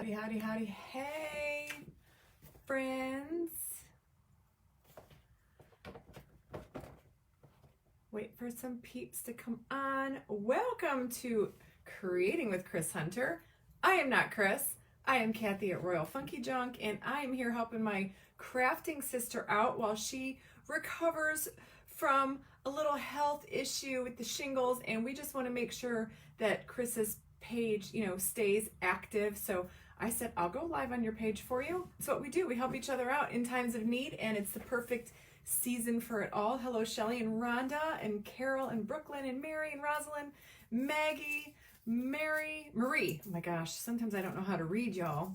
Howdy, howdy, howdy. Hey, friends. Wait for some peeps to come on. Welcome to Creating with Chris Hunter. I am not Chris. I am Kathy at Royal Funky Junk, and I am here helping my crafting sister out while she recovers from a little health issue with the shingles, and we just want to make sure that Chris's page, stays active. So I said, I'll go live on your page for you. That's what we do. We help each other out in times of need, and it's the perfect season for it all. Hello, Shelly and Rhonda and Carol and Brooklyn and Mary and Rosalind, Maggie, Marie. Oh my gosh, sometimes I don't know how to read, y'all.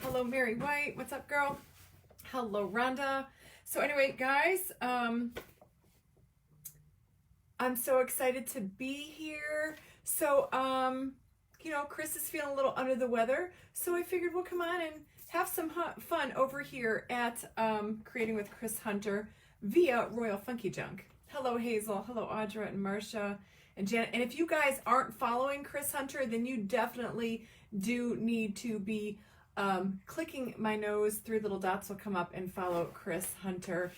Hello, Mary White. What's up, girl? Hello, Rhonda. So anyway, guys, I'm so excited to be here. So, Chris is feeling a little under the weather, so I figured we'll come on and have some fun over here at Creating with Chris Hunter via Royal Funky Junk. Hello, Hazel. Hello, Audra and Marcia and Janet. And if you guys aren't following Chris Hunter, then you definitely do need to be clicking my nose. 3 little dots will come up and follow Chris Hunter.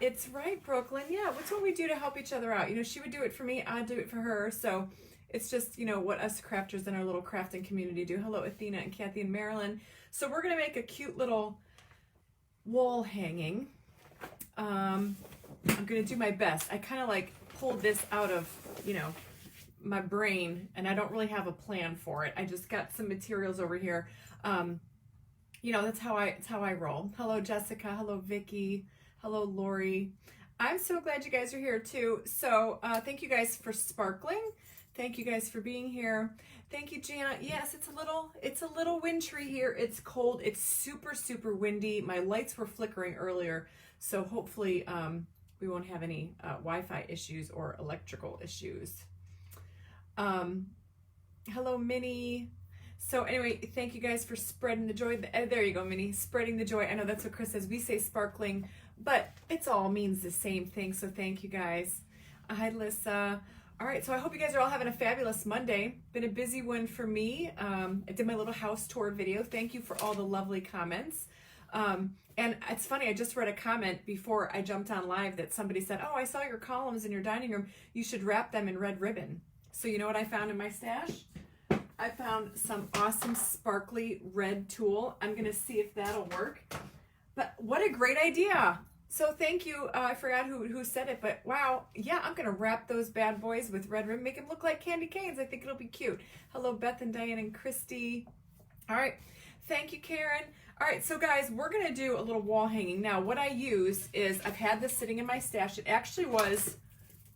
It's right, Brooklyn. Yeah, what's what we do to help each other out? She would do it for me, I'd do it for her. So it's just, what us crafters in our little crafting community do. Hello, Athena and Kathy and Marilyn. So we're going to make a cute little wall hanging. I'm going to do my best. I kind of pulled this out of, my brain, and I don't really have a plan for it. I just got some materials over here. That's how I roll. Hello, Jessica. Hello, Vicky. Hello, Lori. I'm so glad you guys are here too. So thank you guys for sparkling. Thank you guys for being here. Thank you, Jana. Yes, it's a little wintry here. It's cold. It's super, super windy. My lights were flickering earlier, so hopefully we won't have any Wi-Fi issues or electrical issues. Hello, Minnie. So anyway, thank you guys for spreading the joy. There you go, Minnie. Spreading the joy. I know that's what Chris says. We say sparkling, but it's all means the same thing. So thank you guys. Hi, Lissa. All right, so I hope you guys are all having a fabulous Monday. Been a busy one for me. I did my little house tour video. Thank you for all the lovely comments. And it's funny, I just read a comment before I jumped on live that somebody said, oh, I saw your columns in your dining room. You should wrap them in red ribbon. So you know what I found in my stash? I found some awesome sparkly red tulle. I'm gonna see if that'll work. But what a great idea. So thank you. I forgot who said it, but wow. Yeah, I'm gonna wrap those bad boys with red ribbon, make them look like candy canes. I think it'll be cute. Hello, Beth and Diane and Christy. All right, thank you, Karen. All right, so guys, we're gonna do a little wall hanging. Now, what I use is, I've had this sitting in my stash. It actually was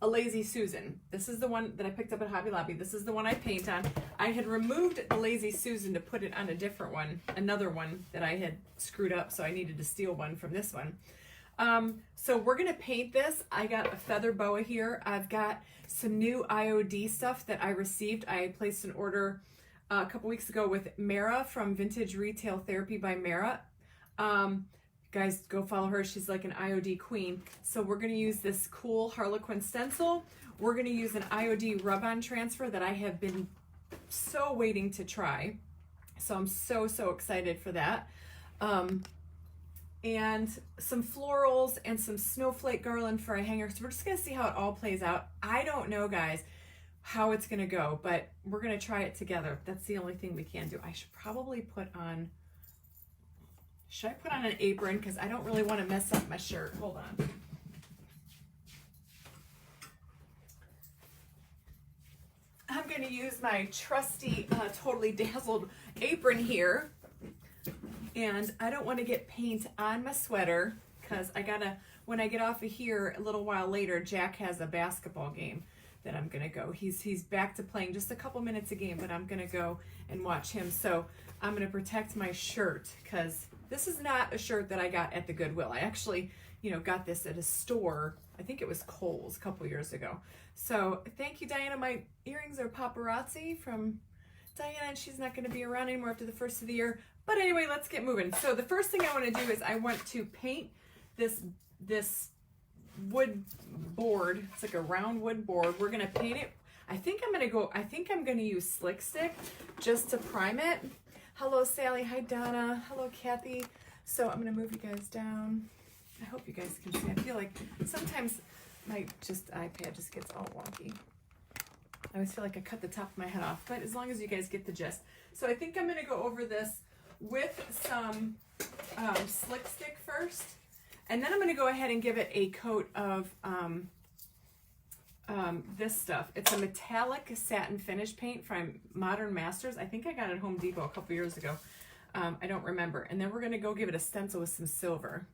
a Lazy Susan. This is the one that I picked up at Hobby Lobby. This is the one I paint on. I had removed the Lazy Susan to put it on a different one, another one that I had screwed up, so I needed to steal one from this one. So we're gonna paint this. I got a feather boa here. I've got some new IOD stuff that I received. I placed an order a couple weeks ago with Mara from Vintage Retail Therapy by Mara. Guys, go follow her. She's like an IOD queen. So we're gonna use this cool Harlequin stencil. We're gonna use an IOD rub-on transfer that I have been so waiting to try. So I'm so excited for that. And some florals and some snowflake garland for a hanger. So we're just gonna see how it all plays out. I don't know, guys, how it's gonna go, but we're gonna try it together. That's the only thing we can do. I should probably put on, should I put on an apron? Because I don't really want to mess up my shirt. Hold on. I'm gonna use my trusty, totally dazzled apron here. And I don't want to get paint on my sweater because when I get off of here a little while later, Jack has a basketball game that I'm gonna go. He's back to playing just a couple minutes a game, but I'm gonna go and watch him. So I'm gonna protect my shirt because this is not a shirt that I got at the Goodwill. I actually, got this at a store. I think it was Kohl's a couple years ago. So thank you, Diana. My earrings are paparazzi from Diana, and she's not gonna be around anymore after the first of the year. But anyway, let's get moving. So the first thing I want to do is I want to paint this wood board. It's like a round wood board. We're gonna paint it. I think I'm gonna use Slick Stick just to prime it. Hello, Sally. Hi, Donna. Hello, Kathy. So I'm going to move you guys down. I hope you guys can see. I feel like sometimes my iPad just gets all wonky. I always feel like I cut the top of my head off, but as long as you guys get the gist. So I think I'm going to go over this with some slick stick first, and then I'm going to go ahead and give it a coat of this stuff. It's a metallic satin finish paint from Modern Masters. I think I got it at Home Depot a couple years ago. I don't remember. And then we're going to go give it a stencil with some silver.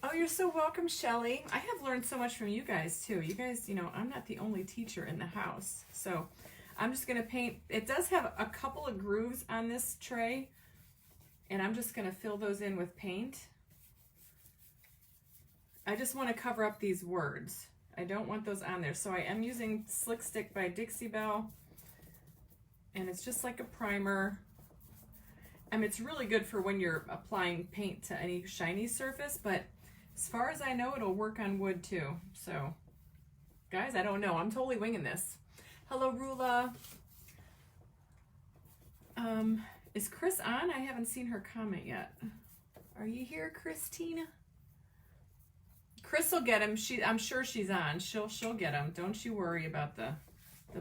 Oh, you're so welcome, Shelly. I have learned so much from you guys, too. You guys, you know, I'm not the only teacher in the house. So I'm just going to paint. It does have a couple of grooves on this tray, and I'm just going to fill those in with paint. I just want to cover up these words. I don't want those on there. So I am using Slick Stick by Dixie Belle, and it's just like a primer. It's really good for when you're applying paint to any shiny surface, but as far as I know, it'll work on wood too. So, guys, I don't know. I'm totally winging this. Hello, Rula. Is Chris on? I haven't seen her comment yet. Are you here, Christina? Chris will get him. I'm sure she's on. She'll get him. Don't you worry about the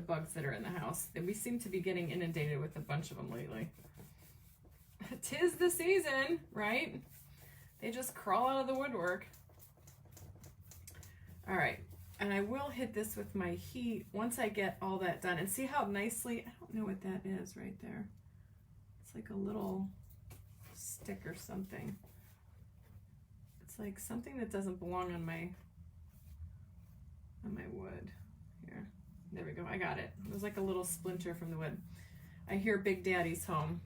bugs that are in the house. We seem to be getting inundated with a bunch of them lately. 'Tis the season, right? They just crawl out of the woodwork. All right, and I will hit this with my heat once I get all that done. And see how nicely, I don't know what that is right there. It's like a little stick or something. It's like something that doesn't belong on my wood. Here, there we go, I got it. It was like a little splinter from the wood. I hear Big Daddy's home.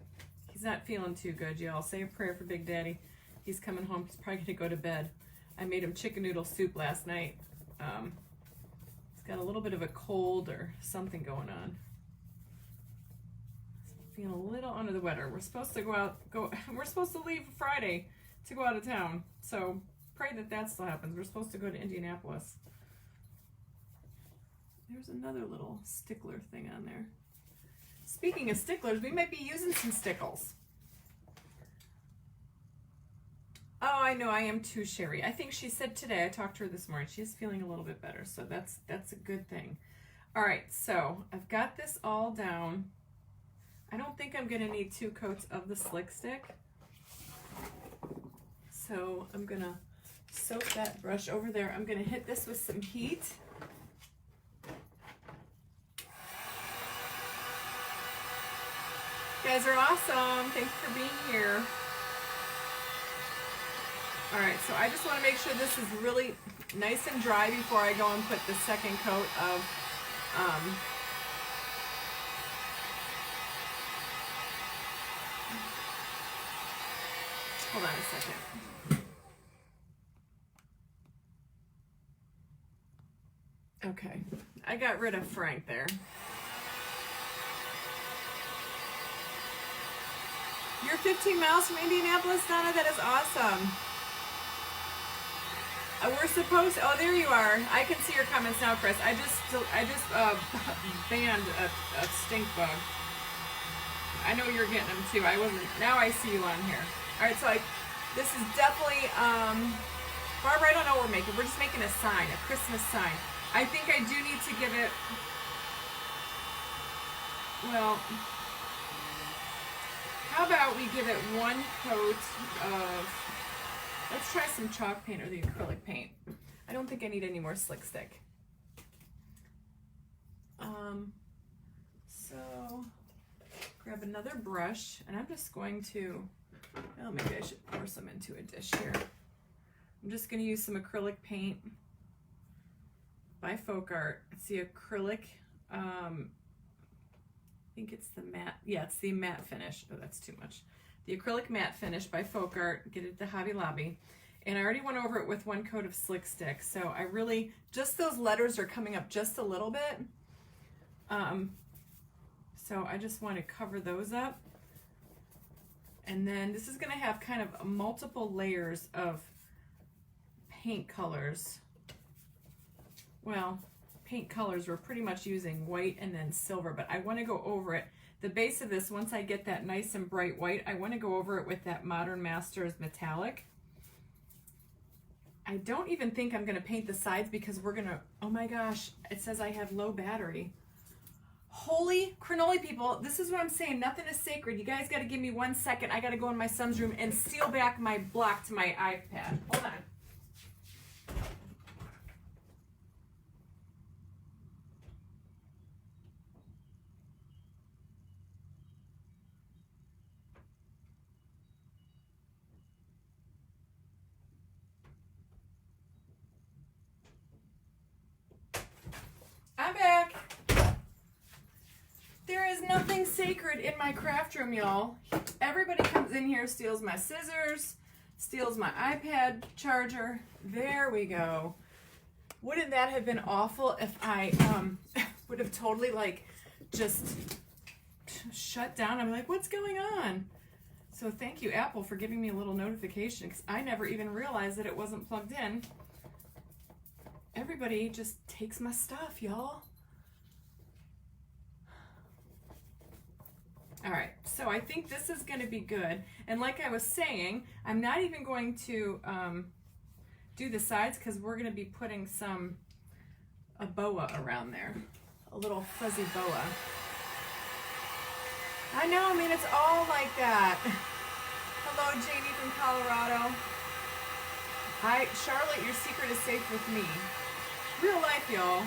He's not feeling too good, y'all. Say a prayer for Big Daddy. He's coming home. He's probably gonna go to bed. I made him chicken noodle soup last night. He's got a little bit of a cold or something going on. He's feeling a little under the weather. We're supposed to we're supposed to leave Friday to go out of town. So pray that still happens. We're supposed to go to Indianapolis. There's another little stickler thing on there. Speaking of sticklers, we might be using some stickles. Oh, I know, I am too, Sherry. I think she said today, I talked to her this morning, she's feeling a little bit better, so that's a good thing. All right, so I've got this all down. I don't think I'm gonna need 2 coats of the Slick Stick. So I'm gonna soak that brush over there. I'm gonna hit this with some heat. You guys are awesome. Thanks for being here. All right, so I just want to make sure this is really nice and dry before I go and put the second coat of hold on a second. Okay, I got rid of Frank there. You're 15 miles from Indianapolis, Donna? That is awesome. We're supposed to, oh, there you are. I can see your comments now, Chris. I just banned a stink bug. I know you're getting them too. I wasn't, now I see you on here. All right, so this is definitely, Barbara, I don't know what we're making. We're just making a sign, a Christmas sign. I think I do need to give it, well, how about we give it 1 coat of, let's try some chalk paint or the acrylic paint. I don't think I need any more Slick Stick. So grab another brush, and I'm just going to, well, maybe I should pour some into a dish here. I'm just going to use some acrylic paint by Folk Art. It's the acrylic, I think it's the matte, yeah, it's the matte finish. Oh, that's too much. The acrylic matte finish by Folk Art, get it at the Hobby Lobby. And I already went over it with 1 coat of Slick Stick. So I really, just those letters are coming up just a little bit. So I just want to cover those up. And then this is going to have kind of multiple layers of paint colors. Well, paint colors, we're pretty much using white and then silver, but I want to go over it. The base of this, once I get that nice and bright white, I want to go over it with that Modern Masters metallic. I don't even think I'm going to paint the sides because we're going to, oh my gosh, it says I have low battery. Holy cannoli, people, this is what I'm saying. Nothing is sacred. You guys got to give me 1 second. I got to go in my son's room and seal back my block to my iPad. Hold on. I'm back. There is nothing sacred in my craft room, y'all. Everybody comes in here, steals my scissors, steals my iPad charger. There we go. Wouldn't that have been awful if I would have totally like just shut down? I'm like, what's going on? So thank you, Apple, for giving me a little notification because I never even realized that it wasn't plugged in. Everybody just takes my stuff, y'all. All right, so I think this is going to be good. And like I was saying, I'm not even going to do the sides because we're going to be putting a boa around there, a little fuzzy boa. I know, I mean, it's all like that. Hello, Jamie from Colorado. Hi, Charlotte, your secret is safe with me. Real life, y'all.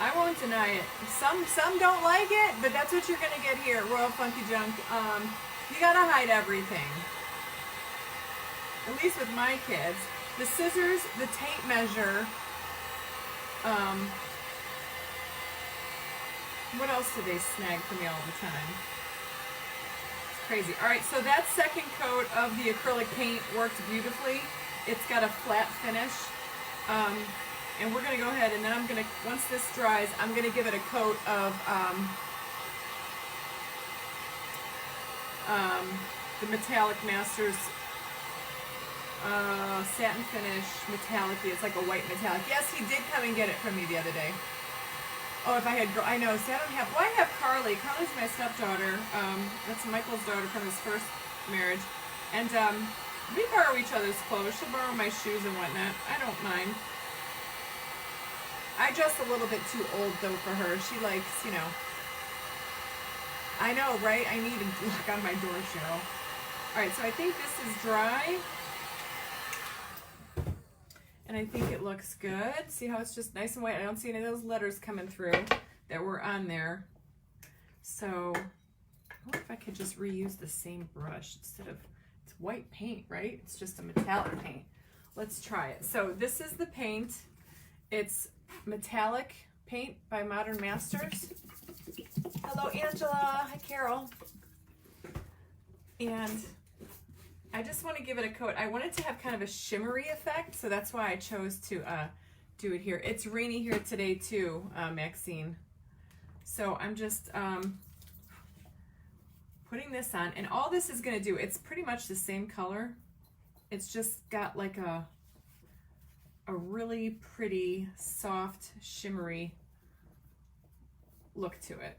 I won't deny it. Some don't like it, but that's what you're gonna get here at Royal Funky Junk. You gotta hide everything. At least with my kids. The scissors, the tape measure. What else do they snag from me all the time? It's crazy. All right, so that second coat of the acrylic paint worked beautifully. It's got a flat finish. And we're going to go ahead and then I'm going to, once this dries, I'm going to give it a coat of the Metallic Masters satin finish metallic. It's like a white metallic. Yes, he did come and get it from me the other day. Oh, if I had, I know, see, I don't have, well, I have Carly. Carly's my stepdaughter. That's Michael's daughter from his first marriage. And we borrow each other's clothes. She'll borrow my shoes and whatnot. I don't mind. I dress a little bit too old, though, for her. She likes, you know. I know, right? I need to look on my door, Cheryl. All right, so I think this is dry. And I think it looks good. See how it's just nice and white? I don't see any of those letters coming through that were on there. So I wonder if I could just reuse the same brush instead of, it's white paint, right? It's just a metallic paint. Let's try it. So this is the paint. It's metallic paint by Modern Masters. Hello, Angela. Hi, Carol. And I just want to give it a coat. I want it to have kind of a shimmery effect, so that's why I chose to do it here. It's rainy here today too, Maxine. So I'm just putting this on, and all this is going to do, it's pretty much the same color. It's just got like a really pretty, soft, shimmery look to it.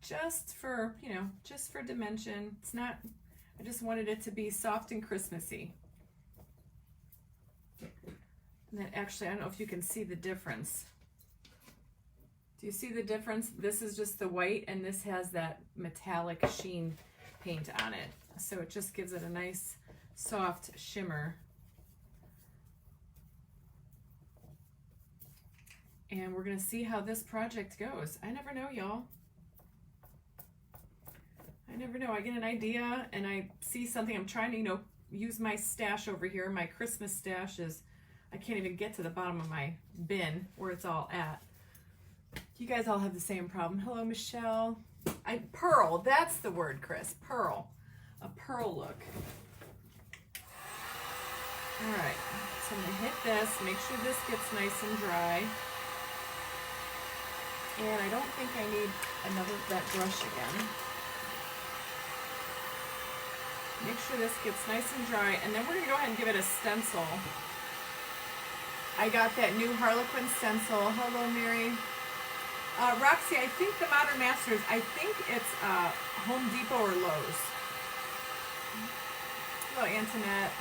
Just for, you know, just for dimension. It's not, I just wanted it to be soft and Christmassy. And then actually, I don't know if you can see the difference. Do you see the difference? This is just the white and this has that metallic sheen paint on it. So it just gives it a nice soft shimmer. And we're gonna see how this project goes. I never know, y'all. I never know. I get an idea and I see something. I'm trying to, you know, use my stash over here. My Christmas stash is, I can't even get to the bottom of my bin where it's all at. You guys all have the same problem. Hello, Michelle. Pearl, that's the word, Chris. Pearl. A pearl look. All right, so I'm gonna hit this, make sure this gets nice and dry. And I don't think I need that brush again. Make sure this gets nice and dry, and then we're gonna go ahead and give it a stencil. I got that new Harlequin stencil. Hello, Mary. Roxy, I think the Modern Masters, I think it's Home Depot or Lowe's. Hello, Antoinette.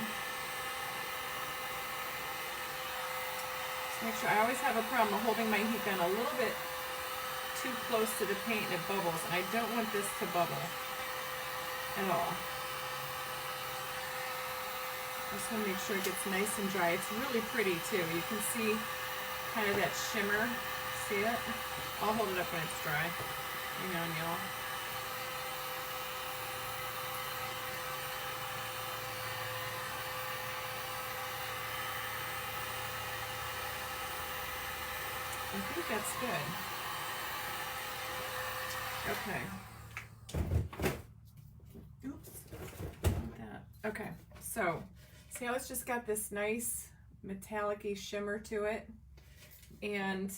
Just make sure, I always have a problem holding my heat gun a little bit too close to the paint and it bubbles, and I don't want this to bubble at all. I just want to make sure it gets nice and dry. It's really pretty too. You can see kind of that shimmer. See it? I'll hold it up when it's dry. Hang on, y'all. I think that's good. Okay. Oops. Like that. Okay. So, see how it's just got this nice metallic-y shimmer to it? And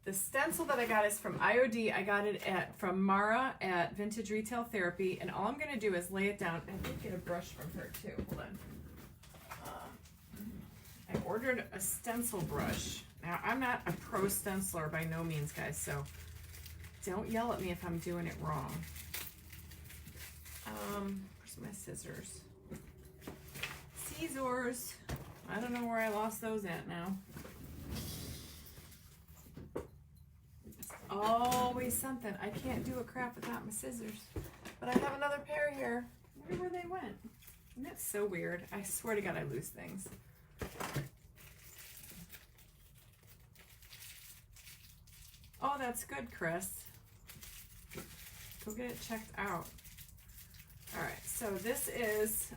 the stencil that I got is from IOD. I got it from Mara at Vintage Retail Therapy, and all I'm going to do is lay it down. I did get a brush from her too. Hold on. I ordered a stencil brush. Now, I'm not a pro stenciler by no means, guys, so don't yell at me if I'm doing it wrong. Where's my scissors? Scissors. I don't know where I lost those at now. It's always something. I can't do a crap without my scissors. But I have another pair here. I wonder where they went. Isn't that so weird? I swear to God I lose things. Oh, that's good, Chris. Go get it checked out. All right, so this is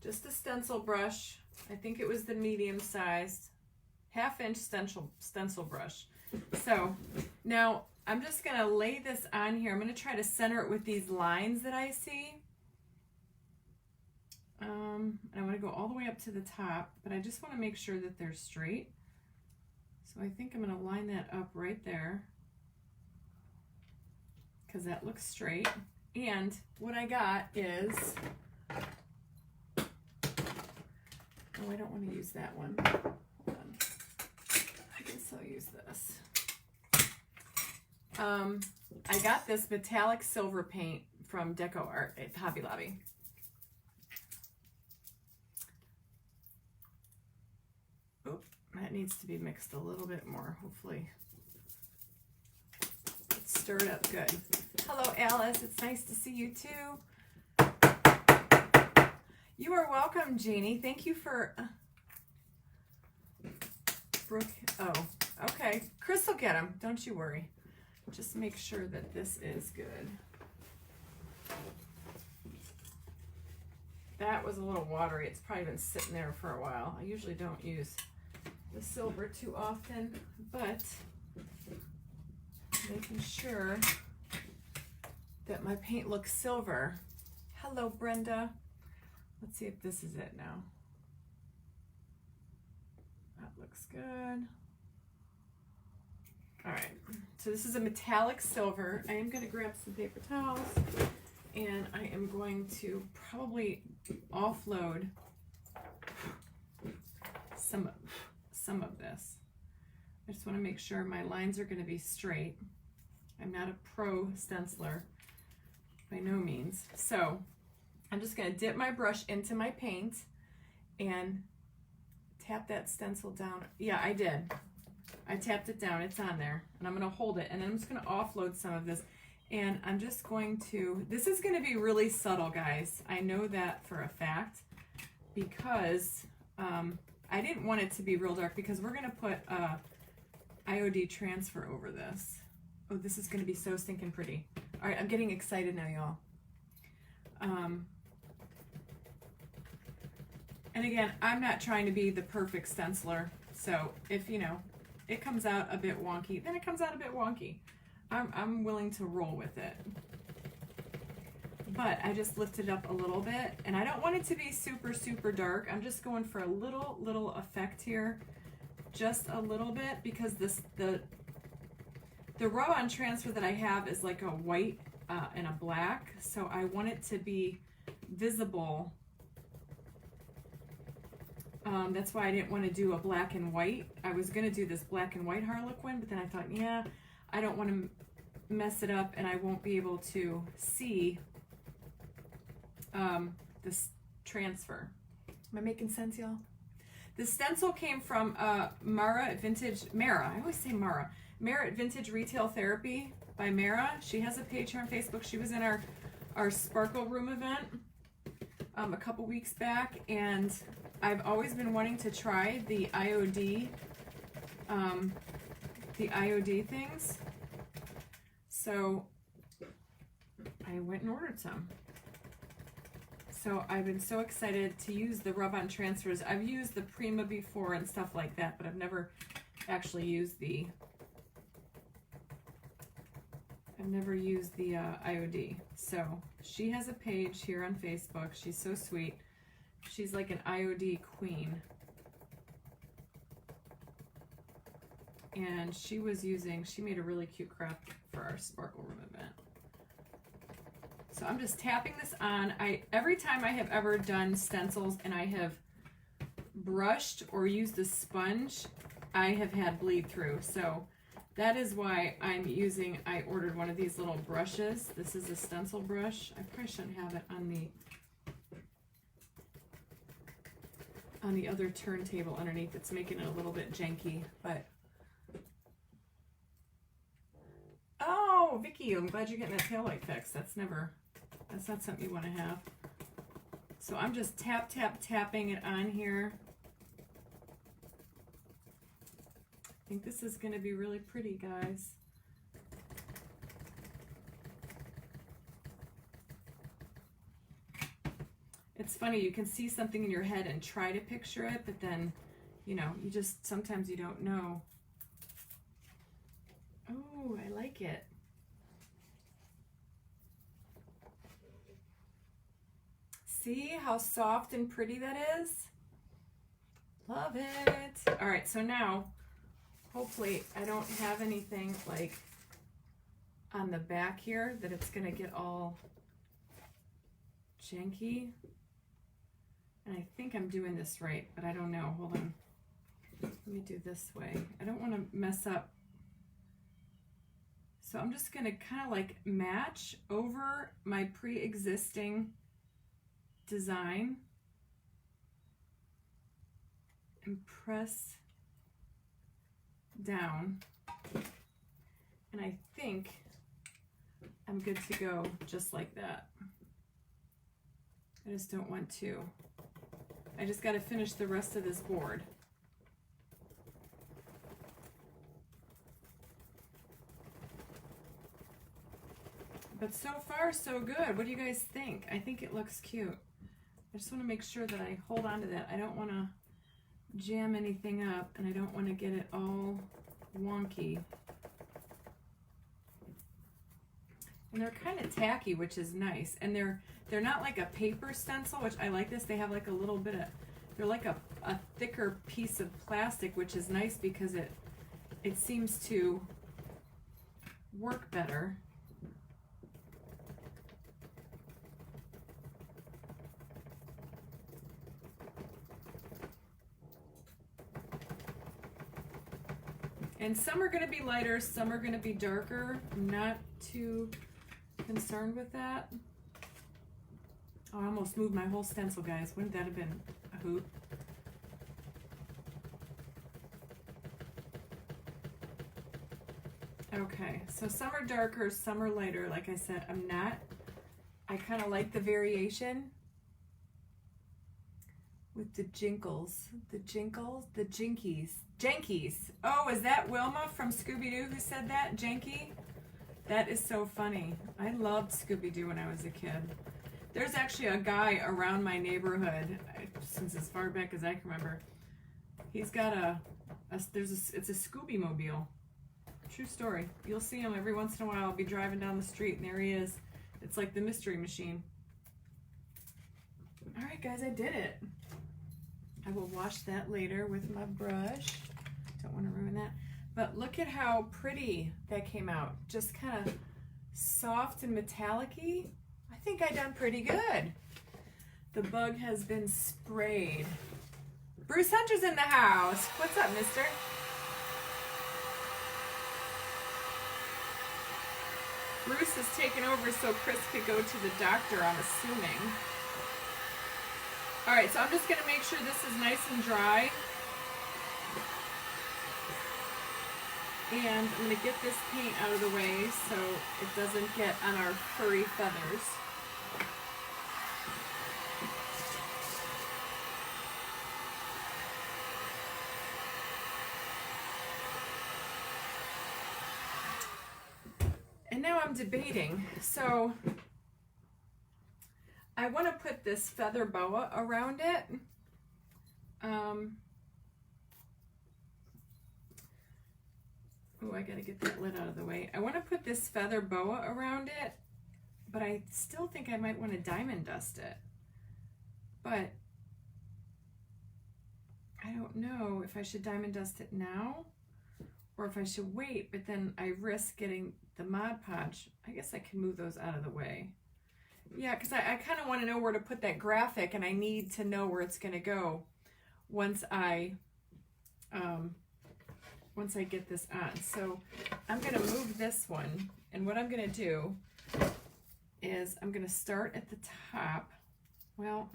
just a stencil brush. I think it was the medium-sized, half-inch stencil brush. So now I'm just gonna lay this on here. I'm gonna try to center it with these lines that I see. I want to go all the way up to the top, but I just want to make sure that they're straight. So I think I'm going to line that up right there because that looks straight. And what I got is, oh, I don't want to use that one. Hold on. I can still use this. I got this metallic silver paint from Deco Art at Hobby Lobby. That needs to be mixed a little bit more, hopefully. It's stirred up good. Hello, Alice. It's nice to see you, too. You are welcome, Jeannie. Thank you for... Brooke. Oh, okay. Chris will get them. Don't you worry. Just make sure that this is good. That was a little watery. It's probably been sitting there for a while. I usually don't use the silver too often, but making sure that my paint looks silver. Hello, Brenda. Let's see if this is it now. That looks good. All right, so this is a metallic silver. I am going to grab some paper towels, and I am going to probably offload some of this. I just want to make sure my lines are going to be straight. I'm not a pro stenciler by no means. So I'm just going to dip my brush into my paint and tap that stencil down. Yeah, I did. I tapped it down. It's on there. And I'm going to hold it. And then I'm just going to offload some of this. And I'm just going to, this is going to be really subtle, guys. I know that for a fact because I didn't want it to be real dark because we're going to put IOD transfer over this. Oh, this is going to be so stinking pretty. All right, I'm getting excited now, y'all. And again, I'm not trying to be the perfect stenciler. So if, you know, it comes out a bit wonky, then it comes out a bit wonky. I'm willing to roll with it. But I just lifted it up a little bit, and I don't want it to be super, super dark. I'm just going for a little effect here, just a little bit, because the The rub-on transfer that I have is like a white and a black, so I want it to be visible. That's why I didn't want to do a black and white. I was going to do this black and white Harlequin, but then I thought, yeah, I don't want to mess it up and I won't be able to see this transfer. Am I making sense, y'all? The stencil came from Mara at I always say Mara. Mara at Vintage Retail Therapy by Mara. She has a page here on Facebook. She was in our Sparkle Room event a couple weeks back, and I've always been wanting to try the IOD things. So I went and ordered some. So I've been so excited to use the rub-on transfers. I've used the Prima before and stuff like that, but I've never actually used the IOD. So she has a page here on Facebook. She's so sweet. She's like an IOD queen. And she made a really cute craft for our Sparkle Room event. So I'm just tapping this on. Every time I have ever done stencils and I have brushed or used a sponge, I have had bleed through. So that is why I ordered one of these little brushes. This is a stencil brush. I probably shouldn't have it on the other turntable underneath. It's making it a little bit janky, but oh, Vicky, I'm glad you're getting that tail light fixed. That's not something you want to have. So I'm just tapping it on here. I think this is going to be really pretty, guys. It's funny, you can see something in your head and try to picture it, but then, sometimes you don't know. Oh, I like it. See how soft and pretty that is? Love it. All right, so now, hopefully I don't have anything like on the back here that it's gonna get all janky. And I think I'm doing this right, but I don't know. Hold on. Let me do this way. I don't want to mess up. So I'm just going to kind of like match over my pre-existing design and press down. And I think I'm good to go just like that. I just don't want to. I just got to finish the rest of this board. But so far, so good. What do you guys think? I think it looks cute. I just want to make sure that I hold on to that. I don't want to jam anything up, and I don't want to get it all wonky. And they're kind of tacky, which is nice. And they're not like a paper stencil, which I like this. They have like a little bit of, they're like a thicker piece of plastic, which is nice because it seems to work better. And some are going to be lighter, some are going to be darker. I'm not too concerned with that. Oh, I almost moved my whole stencil, guys. Wouldn't that have been a hoot? Okay, so some are darker, some are lighter. Like I said, I kind of like the variation with the jinkles, the jinkies. Oh, is that Wilma from Scooby-Doo who said that? Janky? That is so funny. I loved Scooby-Doo when I was a kid. There's actually a guy around my neighborhood, since as far back as I can remember. He's got it's a Scooby-mobile. True story. You'll see him every once in a while. I'll be driving down the street and there he is. It's like the Mystery Machine. All right, guys, I did it. I will wash that later with my brush. Don't want to ruin that. But look at how pretty that came out. Just kind of soft and metallic-y. I think I done pretty good. The bug has been sprayed. Bruce Hunter's in the house. What's up, mister? Bruce is taking over so Chris could go to the doctor, I'm assuming. All right, so I'm just gonna make sure this is nice and dry. And I'm gonna get this paint out of the way so it doesn't get on our furry feathers. And now I'm debating. So I want to put this feather boa around it. Oh, I gotta get that lid out of the way. I want to put this feather boa around it, but I still think I might want to diamond dust it. But I don't know if I should diamond dust it now or if I should wait, but then I risk getting the Mod Podge. I guess I can move those out of the way. Yeah, because I kind of want to know where to put that graphic, and I need to know where it's going to go once I get this on. So I'm going to move this one, and what I'm going to do is I'm going to start at the top. Well,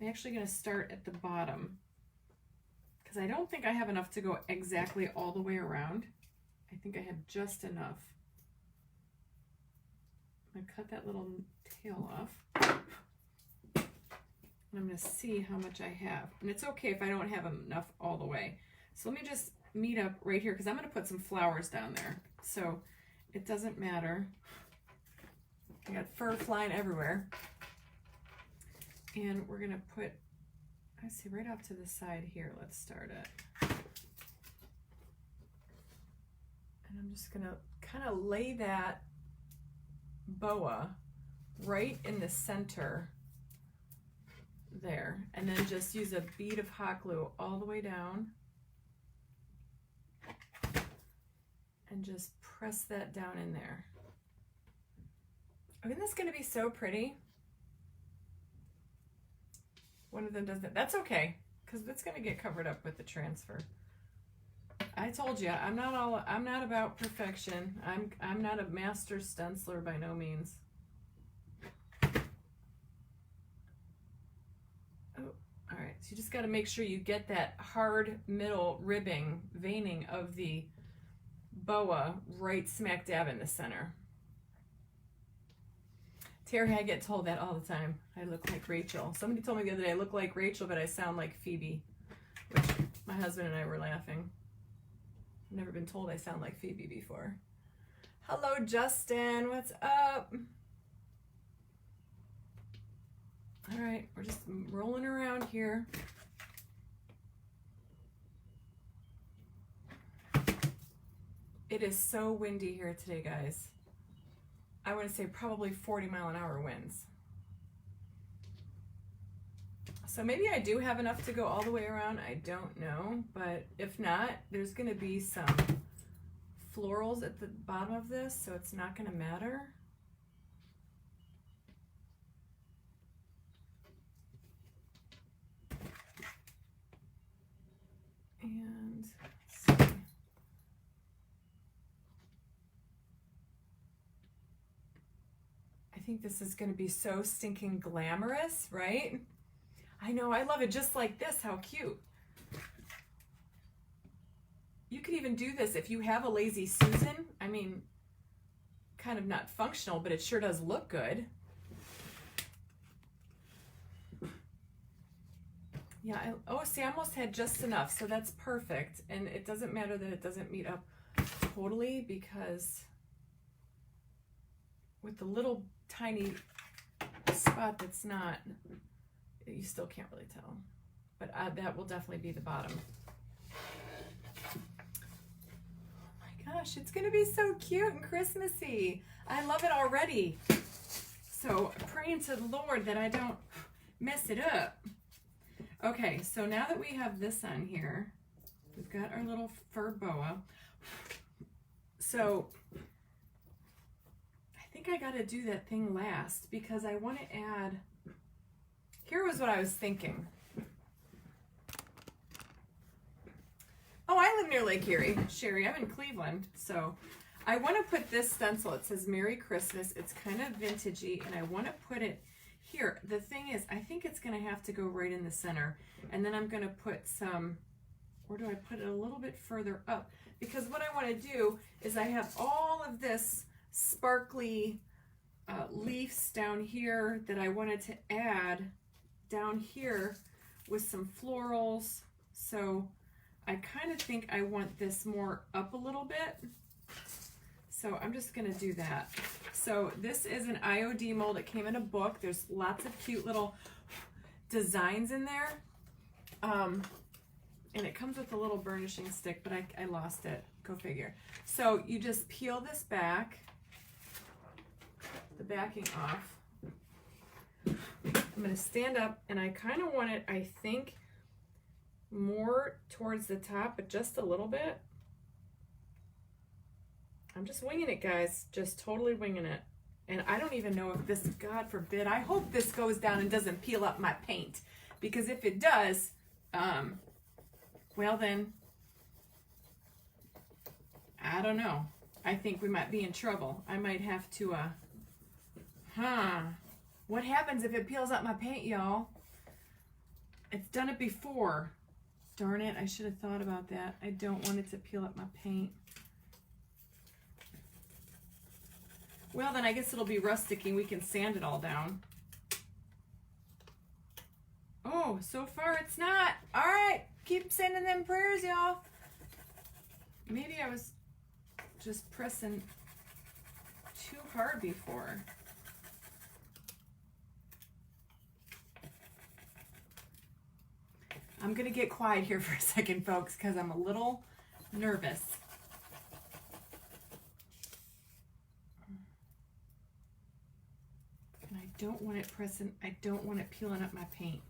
I'm actually going to start at the bottom because I don't think I have enough to go exactly all the way around. I think I have just enough. I'm going to cut that little tail off. And I'm going to see how much I have. And it's okay if I don't have enough all the way. So let me just meet up right here because I'm going to put some flowers down there. So it doesn't matter. I got fur flying everywhere. And we're going to put, I see, right off to the side here. Let's start it. And I'm just going to kind of lay that boa right in the center there, and then just use a bead of hot glue all the way down and just press that down in there. Isn't this going to be so pretty? One of them doesn't. That's okay, because it's going to get covered up with the transfer. I told you, I'm not about perfection. I'm not a master stenciler by no means. Oh, all right. So you just got to make sure you get that hard middle ribbing, veining of the boa right smack dab in the center. Terry, I get told that all the time. I look like Rachel. Somebody told me the other day I look like Rachel, but I sound like Phoebe, which my husband and I were laughing. I've never been told I sound like Phoebe before. Hello, Justin. What's up? All right, we're just rolling around here. It is so windy here today, guys. I want to say probably 40-mile-an-hour winds. So maybe I do have enough to go all the way around. I don't know, but if not, there's going to be some florals at the bottom of this, so it's not going to matter. And let's see. I think this is going to be so stinking glamorous, right? I know, I love it just like this. How cute. You could even do this if you have a lazy Susan. I mean, kind of not functional, but it sure does look good. Yeah, oh, see, I almost had just enough, so that's perfect. And it doesn't matter that it doesn't meet up totally, because with the little tiny spot that's not, you still can't really tell. But that will definitely be the bottom. Oh my gosh, it's gonna be so cute and Christmassy. I love it already. So praying to the Lord that I don't mess it up. Okay, so now that we have this on here, we've got our little fur boa. So I think I got to do that thing last because I want to add, here was what I was thinking. Oh, I live near Lake Erie, Sherry. I'm in Cleveland. So I want to put this stencil. It says Merry Christmas. It's kind of vintagey, and I want to put it here. The thing is, I think it's going to have to go right in the center. And then I'm going to put some, or do I put it a little bit further up? Because what I want to do is I have all of this sparkly leaves down here that I wanted to add down here with some florals. So I kind of think I want this more up a little bit. So I'm just going to do that. So this is an IOD mold. It came in a book. There's lots of cute little designs in there. And it comes with a little burnishing stick, but I lost it. Go figure. So you just peel this back, the backing off. I'm going to stand up, and I kind of want it, I think, more towards the top, but just a little bit. I'm just winging it, guys. Just totally winging it. And I don't even know if this, God forbid, I hope this goes down and doesn't peel up my paint. Because if it does, well then, I don't know. I think we might be in trouble. I might have to, what happens if it peels up my paint, y'all? It's done it before. Darn it, I should have thought about that. I don't want it to peel up my paint. Well, then I guess it'll be rustic and we can sand it all down. Oh, so far it's not. All right, keep sending them prayers, y'all. Maybe I was just pressing too hard before. I'm gonna get quiet here for a second, folks, because I'm a little nervous. And I don't want it pressing, I don't want it peeling up my paint.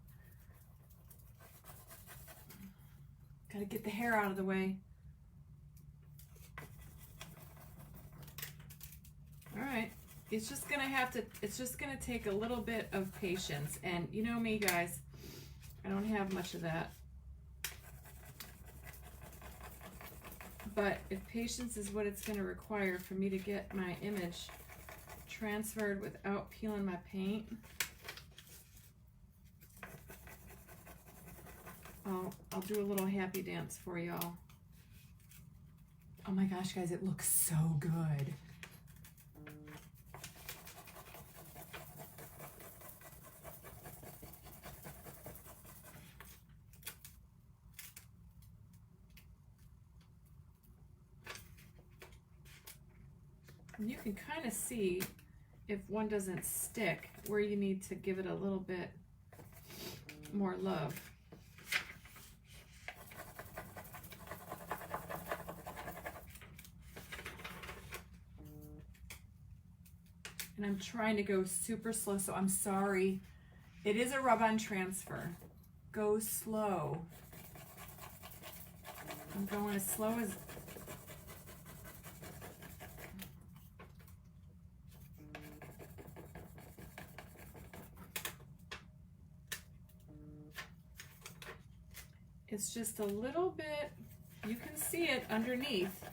Gotta get the hair out of the way. All right, it's just gonna take a little bit of patience. And you know me, guys, I don't have much of that. But if patience is what it's gonna require for me to get my image transferred without peeling my paint, I'll do a little happy dance for y'all. Oh my gosh, guys, it looks so good. And you can kind of see if one doesn't stick where you need to give it a little bit more love. And I'm trying to go super slow, so I'm sorry. It is a rub-on transfer. Go slow. I'm going as slow as... It's just a little bit, you can see it underneath,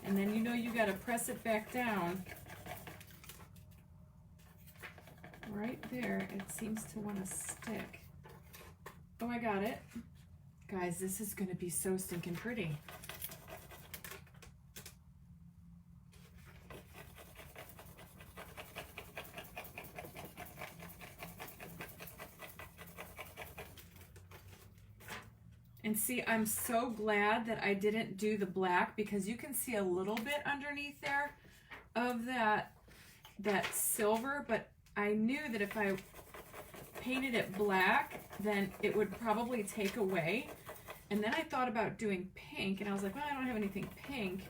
and then you know you got to press it back down. Right there, it seems to want to stick. Oh, I got it. Guys, this is going to be so stinking pretty. And see, I'm so glad that I didn't do the black, because you can see a little bit underneath there of that silver, but I knew that if I painted it black, then it would probably take away. And then I thought about doing pink, and I was like, well, I don't have anything pink.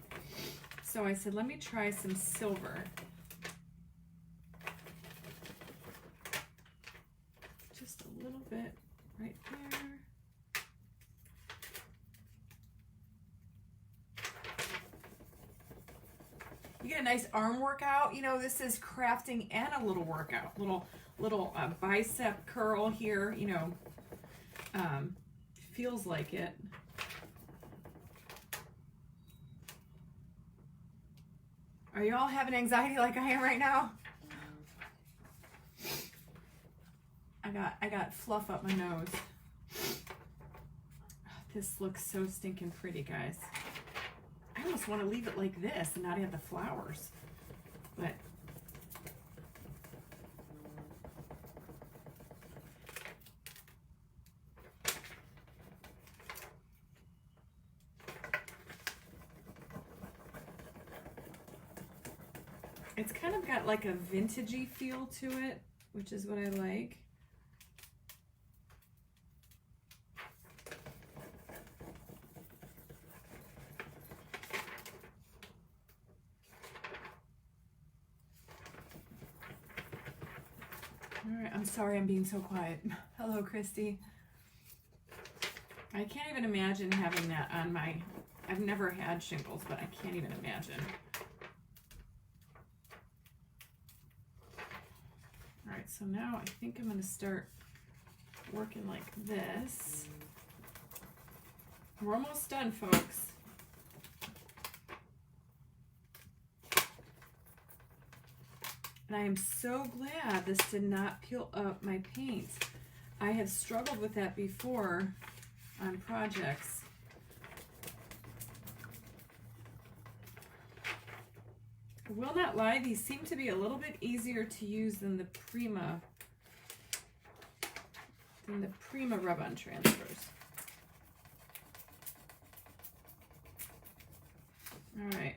So I said, let me try some silver. Just a little bit right there. You get a nice arm workout. You know, this is crafting and a little workout. Little bicep curl here, you know. Feels like it. Are you all having anxiety like I am right now? I got fluff up my nose. This looks so stinking pretty, guys. I almost want to leave it like this and not have the flowers. But it's kind of got like a vintagey feel to it, which is what I like. All right, I'm sorry I'm being so quiet. Hello, Christy. I can't even imagine having that on my, I've never had shingles, but I can't even imagine. All right, so now I think I'm gonna start working like this. We're almost done, folks. And I am so glad this did not peel up my paint. I have struggled with that before on projects. I will not lie, these seem to be a little bit easier to use than the Prima rub-on transfers. All right.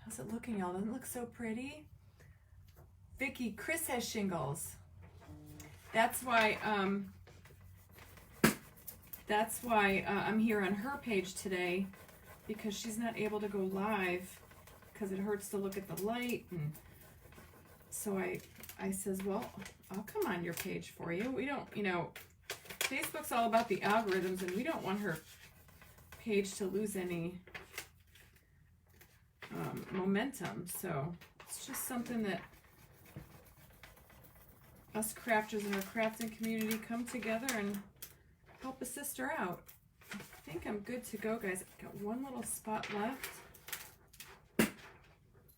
How's it looking, y'all? Doesn't it look so pretty? Vicky, Chris has shingles. That's why I'm here on her page today, because she's not able to go live because it hurts to look at the light. And so I says, well, I'll come on your page for you. We don't, you know, Facebook's all about the algorithms, and we don't want her page to lose any momentum. So it's just something that us crafters in our crafting community come together and help a sister out. I think I'm good to go, guys. I've got one little spot left.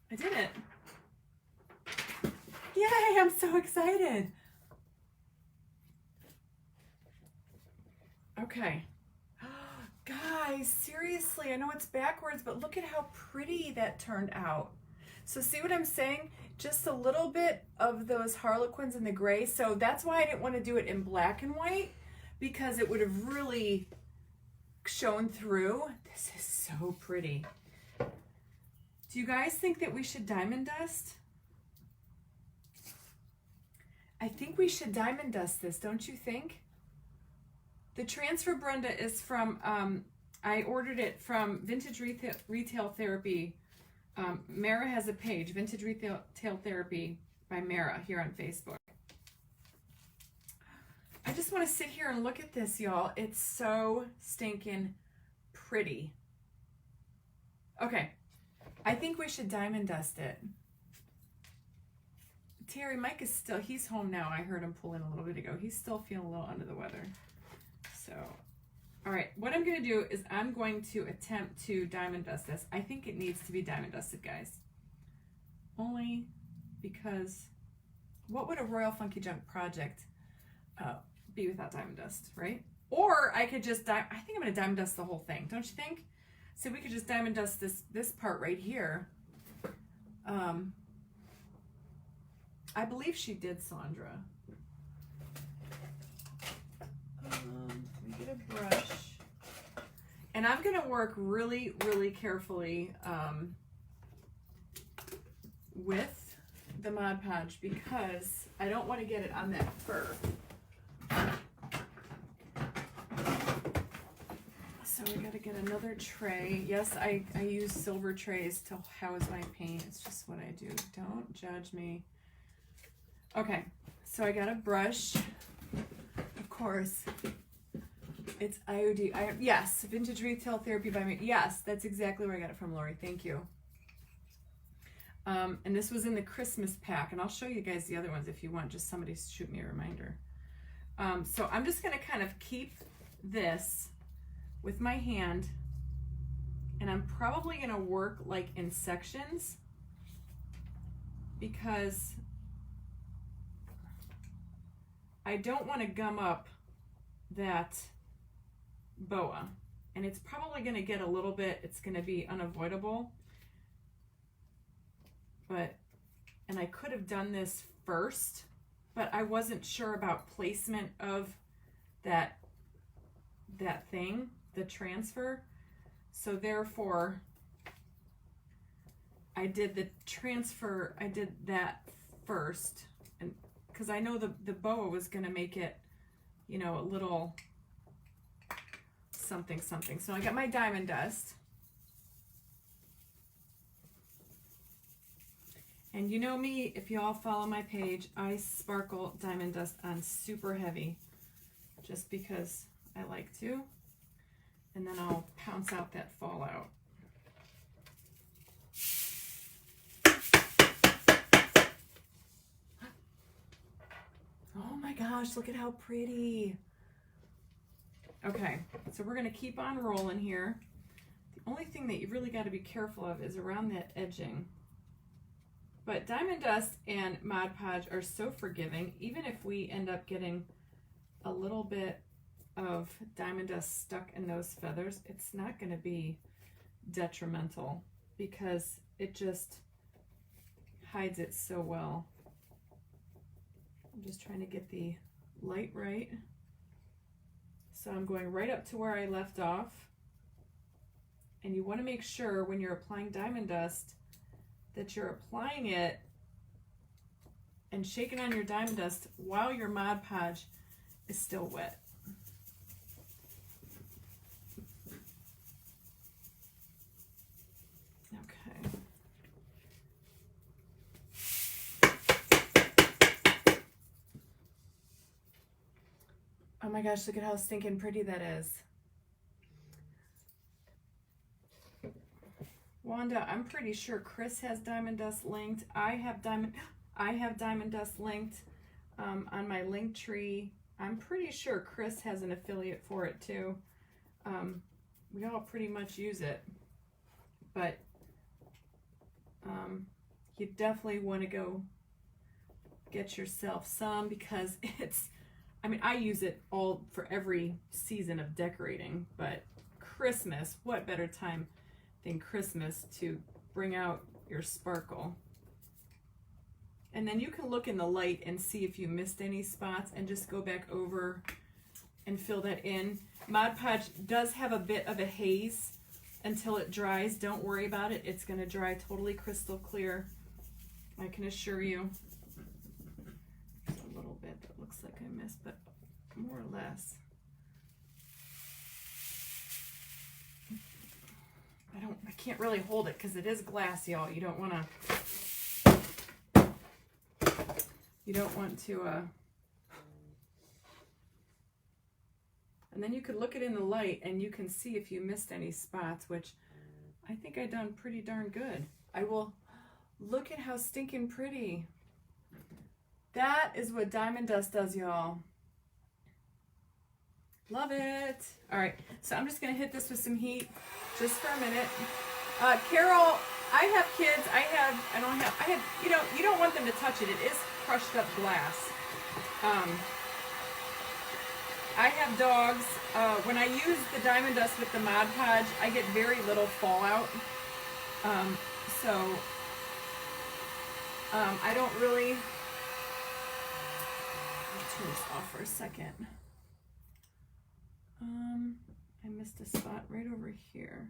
I did it. Yay, I'm so excited. Okay. Guys, seriously, I know it's backwards, but look at how pretty that turned out. So see what I'm saying? Just a little bit of those Harlequins in the gray. So that's why I didn't want to do it in black and white, because it would have really shown through. This is so pretty. Do you guys think that we should diamond dust? I think we should diamond dust this, don't you think? The transfer, Brenda, is from, I ordered it from Vintage Retail Therapy. Mara has a page, Vintage Retail Therapy by Mara, here on Facebook. I just want to sit here and look at this, y'all. It's so stinking pretty. Okay, I think we should diamond dust it. Terry, Mike is still, he's home now. I heard him pull in a little bit ago. He's still feeling a little under the weather. So, all right, what I'm going to do is I'm going to attempt to diamond dust this. I think it needs to be diamond dusted, guys. Only because what would a Royal Funky Junk project be without diamond dust, right? Or I could just, I think I'm going to diamond dust the whole thing, don't you think? So we could just diamond dust this part right here. I believe she did, Sandra. Let me get a brush. And I'm going to work really, really carefully with the Mod Podge, because I don't want to get it on that fur. So we got to get another tray. Yes, I use silver trays to house my paint. It's just what I do. Don't judge me. Okay, so I got a brush. Of course, it's IOD. Yes, Vintage Retail Therapy by me. Yes, that's exactly where I got it from, Lori. Thank you. And this was in the Christmas pack, and I'll show you guys the other ones if you want, just somebody shoot me a reminder. So I'm just gonna kind of keep this with my hand, and I'm probably gonna work like in sections because I don't want to gum up that boa, and it's probably going to get a little bit, it's going to be unavoidable, and I could have done this first, but I wasn't sure about placement of that thing, the transfer, so therefore I did the transfer, I did that first, and because I know the boa was going to make it, you know, a little something something. So I got my diamond dust. And you know me, if you all follow my page, I sparkle diamond dust on super heavy just because I like to. And then I'll pounce out that fallout. Oh my gosh, look at how pretty. Okay, so we're gonna keep on rolling here. The only thing that you really gotta be careful of is around that edging. But diamond dust and Mod Podge are so forgiving, even if we end up getting a little bit of diamond dust stuck in those feathers, it's not gonna be detrimental because it just hides it so well. I'm just trying to get the light right. So I'm going right up to where I left off. And you want to make sure when you're applying diamond dust that you're applying it and shaking on your diamond dust while your Mod Podge is still wet. Oh my gosh, look at how stinking pretty that is. Wanda, I'm pretty sure Chris has diamond dust linked. I have diamond dust linked on my link tree. I'm pretty sure Chris has an affiliate for it too. We all pretty much use it, but you definitely want to go get yourself some because it's, I mean, I use it all for every season of decorating, but Christmas, what better time than Christmas to bring out your sparkle. And then you can look in the light and see if you missed any spots and just go back over and fill that in. Mod Podge does have a bit of a haze until it dries. Don't worry about it. It's going to dry totally crystal clear. I can assure you. There's a little bit that looks like I missed, but more or less. I can't really hold it because it is glass, y'all. You don't want to, and then you could look it in the light and you can see if you missed any spots, which I think I done pretty darn good. I will, look at how stinking pretty. That is what diamond dust does, y'all. Love it. All right, so I'm just gonna hit this with some heat just for a minute. Carol, I have kids. You don't want them to touch it. It is crushed up glass. I have dogs. When I use the diamond dust with the Mod Podge, I get very little fallout. I don't really, I'll turn this off for a second. I missed a spot right over here.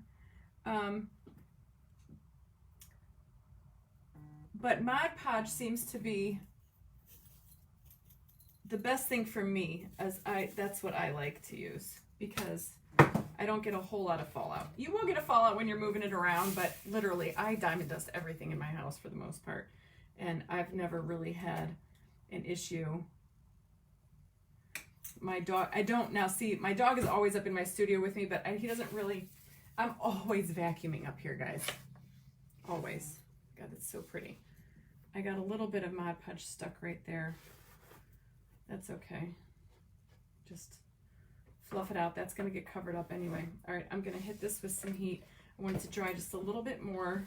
But Mod Podge seems to be the best thing for me, as that's what I like to use because I don't get a whole lot of fallout. You will get a fallout when you're moving it around, but literally I diamond dust everything in my house for the most part, and I've never really had an issue. My dog, my dog is always up in my studio with me, but he doesn't really, I'm always vacuuming up here, guys. Always. God, that's so pretty. I got a little bit of Mod Podge stuck right there. That's okay. Just fluff it out. That's going to get covered up anyway. All right, I'm going to hit this with some heat. I want it to dry just a little bit more.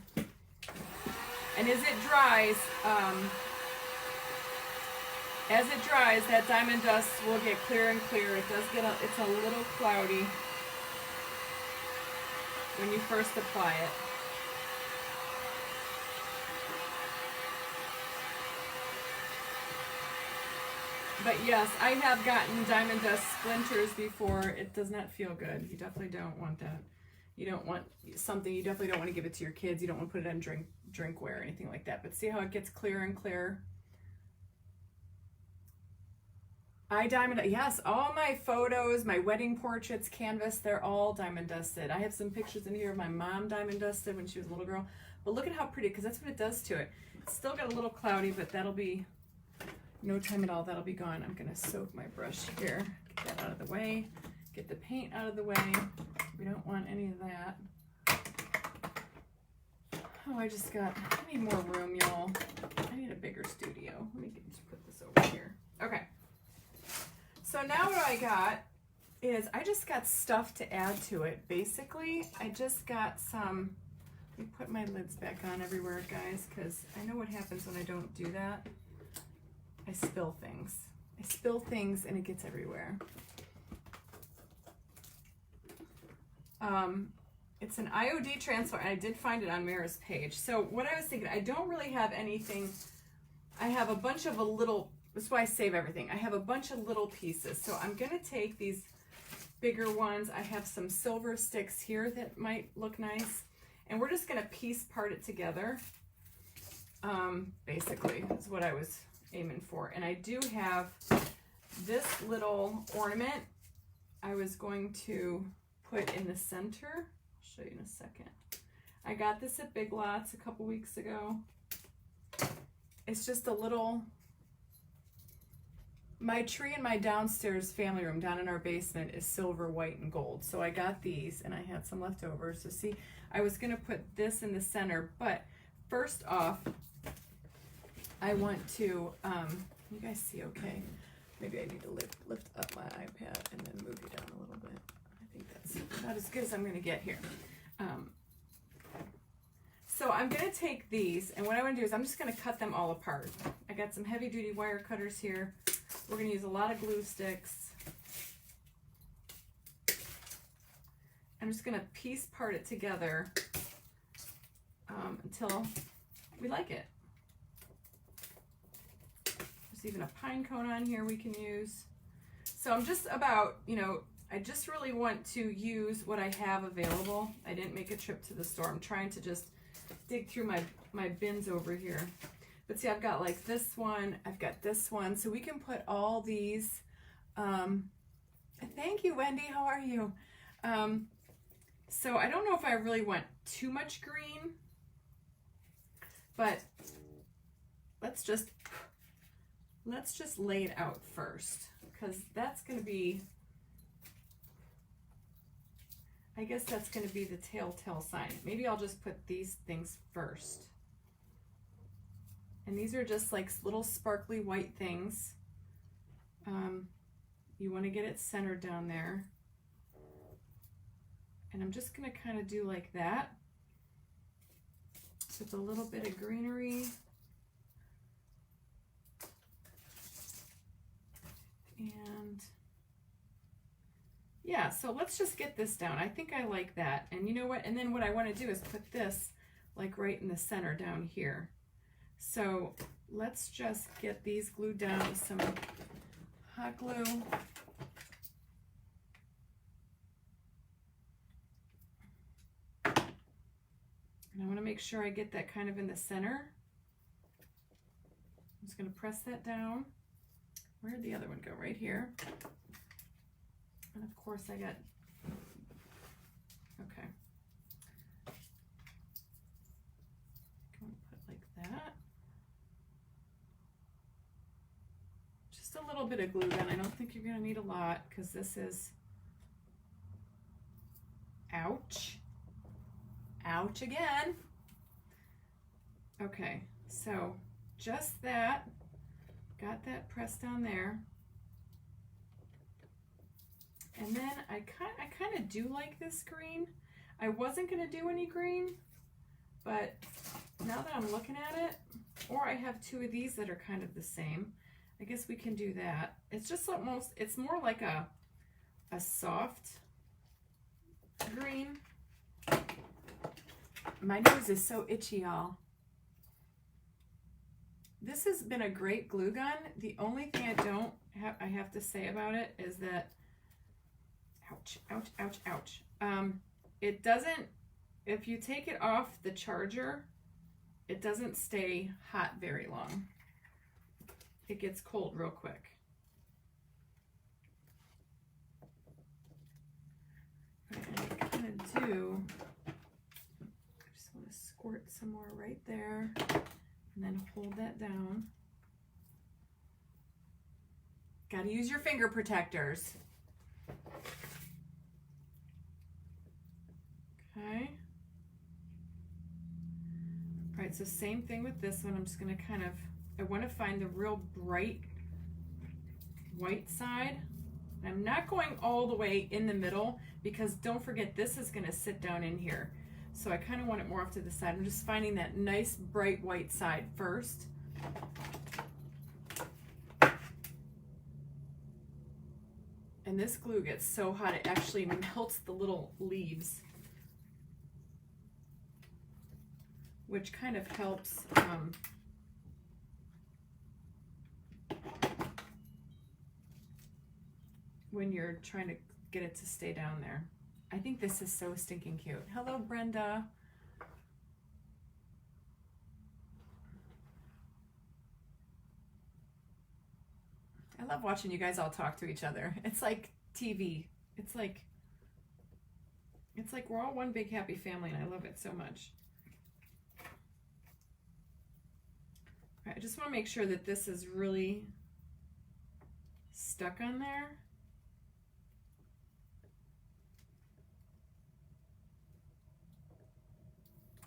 And as it dries, that diamond dust will get clearer and clearer. It does get it's a little cloudy when you first apply it. But yes, I have gotten diamond dust splinters before. It does not feel good. You definitely don't want that. You don't want something, you definitely don't want to give it to your kids. You don't want to put it on drinkware or anything like that. But see how it gets clearer and clearer? Yes, all my photos, my wedding portraits, canvas, they're all diamond dusted. I have some pictures in here of my mom diamond dusted when she was a little girl. But look at how pretty, because that's what it does to it. It's still got a little cloudy, but that'll be no time at all. That'll be gone. I'm going to soak my brush here. Get that out of the way. Get the paint out of the way. We don't want any of that. Oh, I need more room, y'all. I need a bigger studio. Let me just put this over here. Okay. So now what I got is I just got stuff to add to it. Basically, I just got some, let me put my lids back on everywhere, guys, because I know what happens when I don't do that. I spill things. I spill things and it gets everywhere. It's an IOD transfer, and I did find it on Mara's page. So what I was thinking, I don't really have anything. I have a bunch of that's why I save everything. I have a bunch of little pieces. So I'm going to take these bigger ones. I have some silver sticks here that might look nice. And we're just going to piece part it together. Basically, that's what I was aiming for. And I do have this little ornament I was going to put in the center. I'll show you in a second. I got this at Big Lots a couple weeks ago. It's just a little, my tree in my downstairs family room down in our basement is silver, white, and gold. So I got these and I had some left over. So see, I was gonna put this in the center, but first off, I want to, you guys see okay? Maybe I need to lift up my iPad and then move you down a little bit. I think that's about as good as I'm gonna get here. So I'm gonna take these, and what I wanna do is I'm just gonna cut them all apart. I got some heavy duty wire cutters here. We're gonna use a lot of glue sticks. I'm just gonna piece part it together until we like it. There's even a pine cone on here we can use. So I'm just about, I just really want to use what I have available. I didn't make a trip to the store. I'm trying to just dig through my bins over here. But see, I've got like this one, I've got this one. So we can put all these, thank you, Wendy, how are you? So I don't know if I really want too much green, but let's just lay it out first, because that's going to be, I guess that's going to be the telltale sign. Maybe I'll just put these things first. And these are just like little sparkly white things. You want to get it centered down there. And I'm just going to kind of do like that. With a little bit of greenery. And yeah, so let's just get this down. I think I like that. And you know what? And then what I want to do is put this like right in the center down here. So let's just get these glued down with some hot glue. And I want to make sure I get that kind of in the center. I'm just going to press that down. Where'd the other one go? Right here. And of course I got, okay. Going to put like that. Just a little bit of glue gun. I don't think you're going to need a lot, because this is, ouch. Ouch again. Okay, so just that, got that pressed down there. And then I kind of do like this green. I wasn't going to do any green, but now that I'm looking at it, or I have two of these that are kind of the same, I guess we can do that. It's just almost, it's more like a soft green. My nose is so itchy, y'all. This has been a great glue gun. The only thing I have to say about it is that, ouch, ouch, ouch, ouch. It doesn't, if you take it off the charger, it doesn't stay hot very long. It gets cold real quick. What I kind of do, I just want to squirt some more right there and then hold that down. Got to use your finger protectors. Okay. All right, so same thing with this one. I'm just going to kind of, I want to find the real bright white side. I'm not going all the way in the middle because don't forget this is going to sit down in here. So I kind of want it more off to the side. I'm just finding that nice bright white side first. And this glue gets so hot it actually melts the little leaves, which kind of helps when you're trying to get it to stay down there. I think this is so stinking cute. Hello, Brenda. I love watching you guys all talk to each other. It's like TV. It's like we're all one big happy family, and I love it so much. All right, I just want to make sure that this is really stuck on there.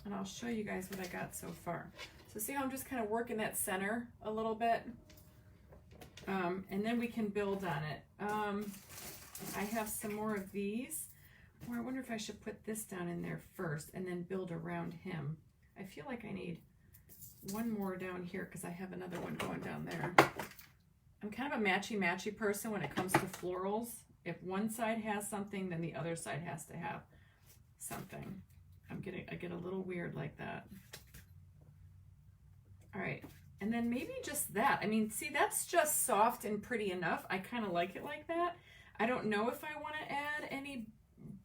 And I'll show you guys what I got so far. So see how I'm just kind of working that center a little bit? And then we can build on it. I have some more of these. Or I wonder if I should put this down in there first and then build around him. I feel like I need one more down here because I have another one going down there. I'm kind of a matchy-matchy person when it comes to florals. If one side has something, then the other side has to have something. I get a little weird like that. All right, and then maybe just that. I mean, see, that's just soft and pretty enough. I kind of like it like that. I don't know if I want to add any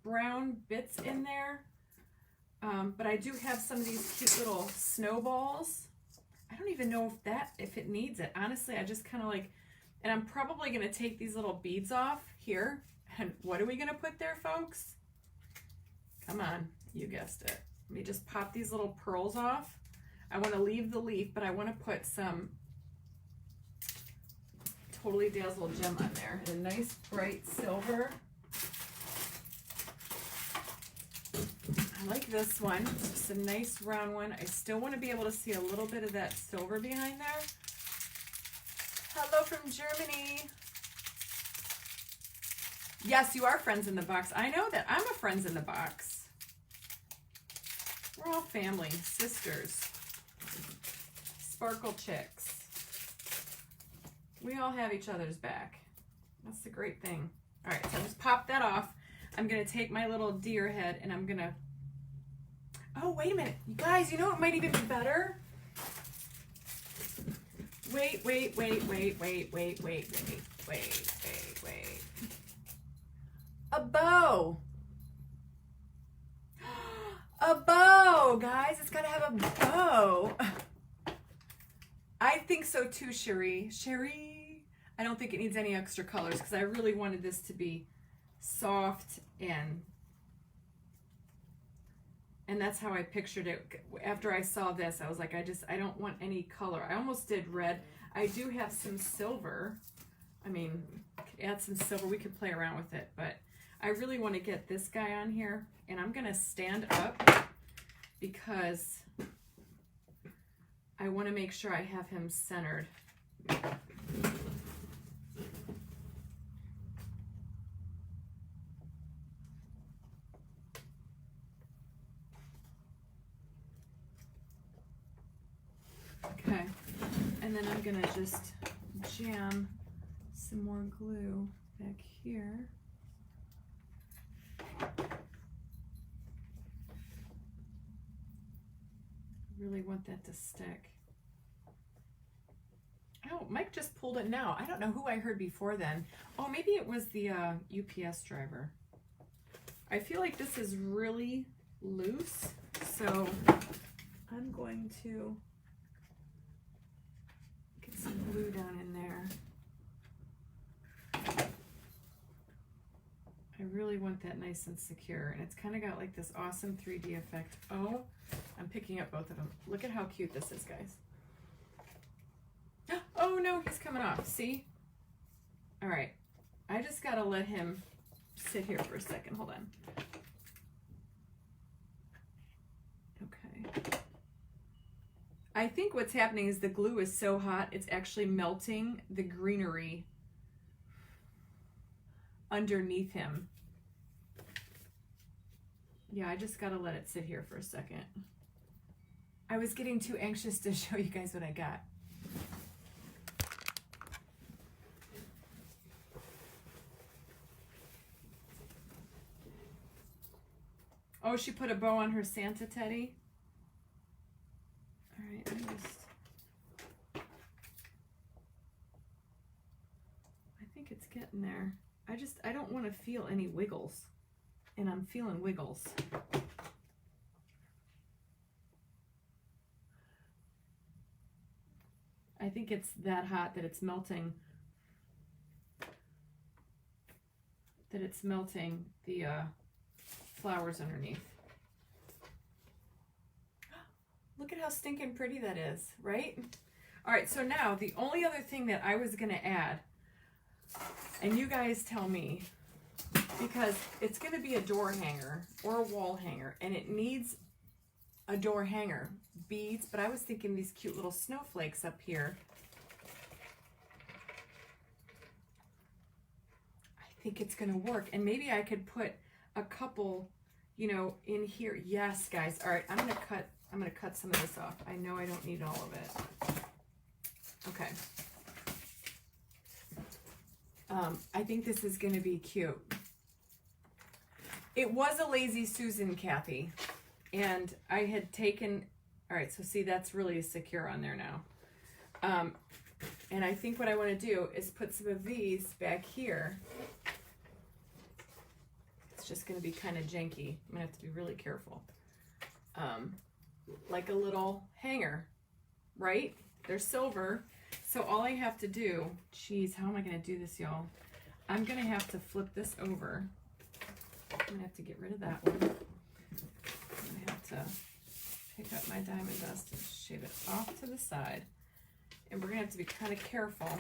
brown bits in there, but I do have some of these cute little snowballs. I don't even know if it needs it. Honestly, I just kind of like, and I'm probably going to take these little beads off here. And what are we going to put there, folks? Come on. You guessed it. Let me just pop these little pearls off. I want to leave the leaf, but I want to put some Totally Dazzled gem on there. And a nice bright silver. I like this one. It's just a nice round one. I still want to be able to see a little bit of that silver behind there. Hello from Germany. Yes, you are friends in the box. I know that. I'm a friends in the box. We're all family, sisters, sparkle chicks. We all have each other's back. That's the great thing. All right, so I just pop that off. I'm going to take my little deer head and I'm going to... Oh, wait a minute. You guys, you know what might even be better? Wait. A bow. A bow, guys. It's got to have a bow. I think so too, Cherie. Cherie. I don't think it needs any extra colors because I really wanted this to be soft and that's how I pictured it. After I saw this, I was like, I don't want any color. I almost did red. I do have some silver. I mean, add some silver. We could play around with it, but I really want to get this guy on here, and I'm going to stand up because I want to make sure I have him centered. Okay, and then I'm gonna just jam some more glue back here. Really want that to stick. Oh, Mike just pulled it now. I don't know who I heard before then. Oh, maybe it was the UPS driver. I feel like this is really loose, so I'm going to get some glue down in there. I really want that nice and secure, and it's kind of got like this awesome 3D effect. Oh, I'm picking up both of them. Look at how cute this is, guys. Oh no, he's coming off. See? All right. I just got to let him sit here for a second. Hold on. Okay. I think what's happening is the glue is so hot, it's actually melting the greenery underneath him. Yeah, I just got to let it sit here for a second. I was getting too anxious to show you guys what I got. Oh, she put a bow on her Santa teddy. All right, I think it's getting there. I don't want to feel any wiggles, and I'm feeling wiggles. I think it's that hot that it's melting. That it's melting the flowers underneath. Look at how stinking pretty that is, right? All right, so now the only other thing that I was gonna add, and you guys tell me, because it's gonna be a door hanger or a wall hanger, and it needs a door hanger, beads, but I was thinking these cute little snowflakes up here. I think it's gonna work, and maybe I could put a couple, you know, in here. Yes, guys. All right, I'm gonna cut some of this off. I know I don't need all of it. Okay. I think this is gonna be cute. It was a Lazy Susan, Kathy, and I had taken. All right, so see, that's really secure on there now. And I think what I want to do is put some of these back here. Just going to be kind of janky. I'm going to have to be really careful. Like a little hanger, right? They're silver. So all I have to do, geez, how am I going to do this, y'all? I'm going to have to flip this over. I'm going to have to get rid of that one. I'm going to have to pick up my diamond dust and shave it off to the side. And we're going to have to be kind of careful.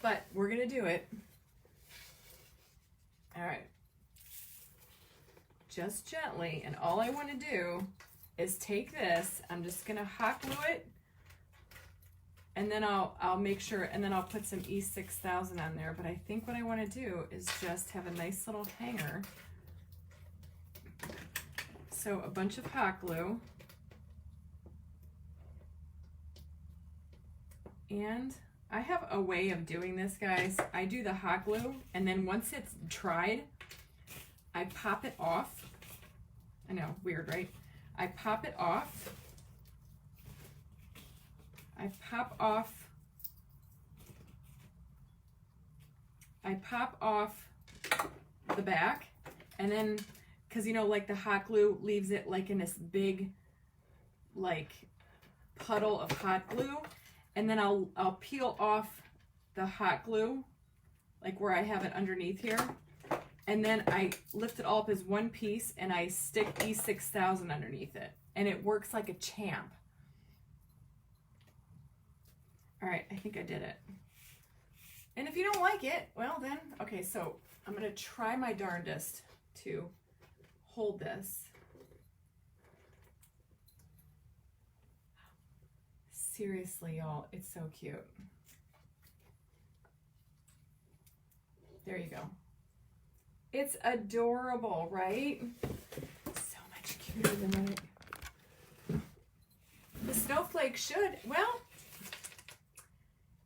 But we're going to do it. All right, just gently, and all I want to do is take this, I'm just going to hot glue it, and then I'll make sure, and then I'll put some E6000 on there, but I think what I want to do is just have a nice little hanger. So a bunch of hot glue, and I have a way of doing this, guys. I do the hot glue, and then once it's dried, I pop it off. I know, weird, right? I pop it off. I pop off the back, and then, because you know, like the hot glue leaves it like in this big, like, puddle of hot glue. And then I'll peel off the hot glue, like where I have it underneath here. And then I lift it all up as one piece, and I stick E6000 underneath it. And it works like a champ. All right, I think I did it. And if you don't like it, well then, okay, so I'm going to try my darndest to hold this. seriously, y'all, it's so cute. There you go. It's adorable, right? So much cuter than that. The snowflake should, well,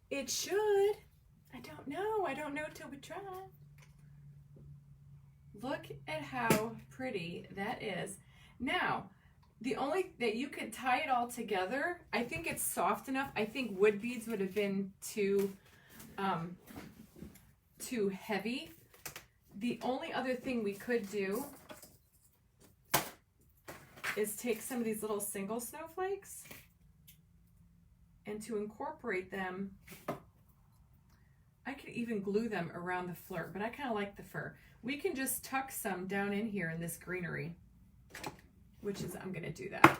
it should. I don't know. I don't know till we try. Look at how pretty that is. Now, the only that you could tie it all together, I think it's soft enough. I think wood beads would have been too heavy. The only other thing we could do is take some of these little single snowflakes and to incorporate them, I could even glue them around the flirt, but I kind of like the fur. We can just tuck some down in here in this greenery, which is, I'm going to do that.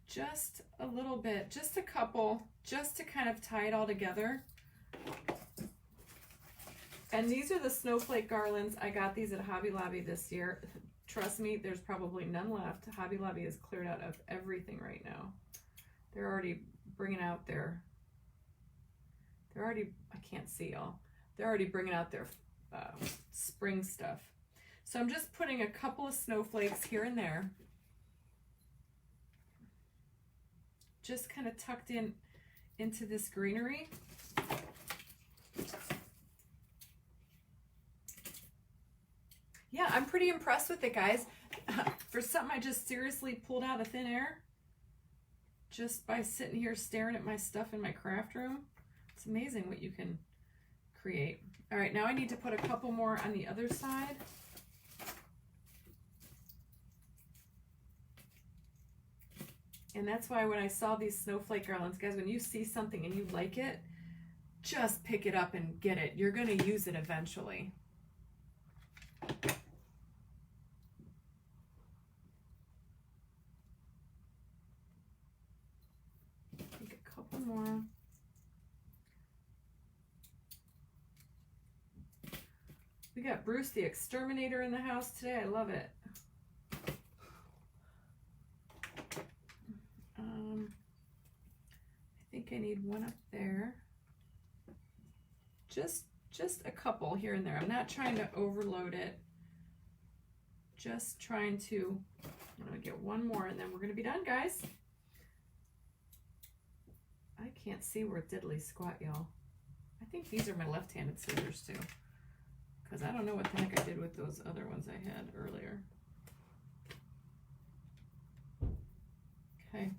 Just a little bit, just a couple, just to kind of tie it all together. And these are the snowflake garlands. I got these at Hobby Lobby this year. Trust me, there's probably none left. Hobby Lobby is cleared out of everything right now. They're already bringing out their, I can't see y'all. They're already bringing out their spring stuff. So I'm just putting a couple of snowflakes here and there. Just kind of tucked in into this greenery. Yeah, I'm pretty impressed with it, guys. For something I just seriously pulled out of thin air, just by sitting here staring at my stuff in my craft room. It's amazing what you can create. All right, now I need to put a couple more on the other side. And that's why when I saw these snowflake garlands, guys, when you see something and you like it, just pick it up and get it. You're gonna use it eventually. Take a couple more. We got Bruce the Exterminator in the house today. I love it. I think I need one up there. Just a couple here and there. I'm not trying to overload it. Just trying to, I'm gonna get one more and then we're gonna be done, guys. I can't see where diddly squat, y'all. I think these are my left-handed scissors too, because I don't know what the heck I did with those other ones I had earlier. Okay.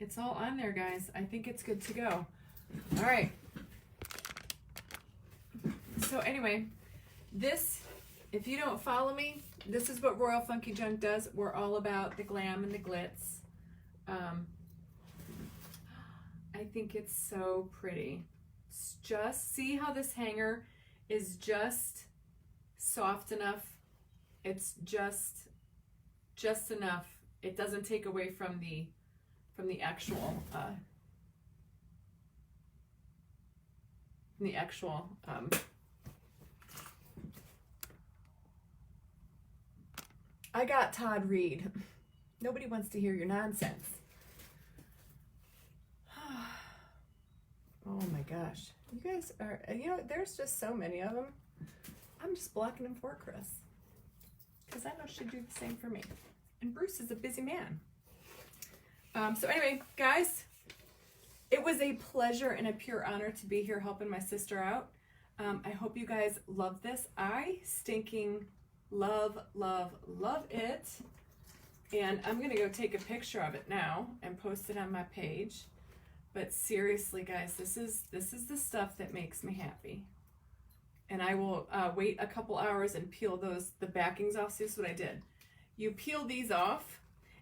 It's all on there, guys. I think it's good to go. All right. So anyway, this, if you don't follow me, this is what Royal Funky Junk does. We're all about the glam and the glitz. I think it's so pretty. Just see how this hanger is just soft enough. It's just enough. It doesn't take away from the actual I got Todd Reed. Nobody wants to hear your nonsense. Oh my gosh. You guys are, you know, there's just so many of them. I'm just blocking them for Chris, because I know she'd do the same for me. And Bruce is a busy man. So anyway, guys, it was a pleasure and a pure honor to be here helping my sister out. I hope you guys love this. I stinking love it. And I'm going to go take a picture of it now and post it on my page. But seriously, guys, this is the stuff that makes me happy. And I will wait a couple hours and peel the backings off. See, this is what I did. You peel these off,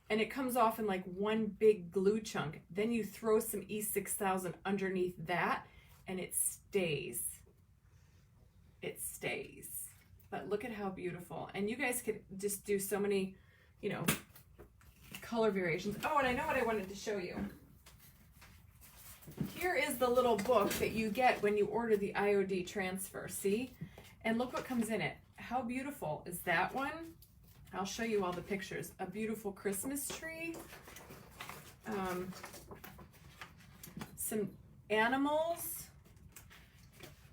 and it comes off in like one big glue chunk. Then you throw some E6000 underneath that, and it stays. It stays. But look at how beautiful. And you guys could just do so many, you know, color variations. Oh, and I know what I wanted to show you. Here is the little book that you get when you order the IOD transfer, see? And look what comes in it. How beautiful is that one? I'll show you all the pictures. A beautiful Christmas tree. Some animals.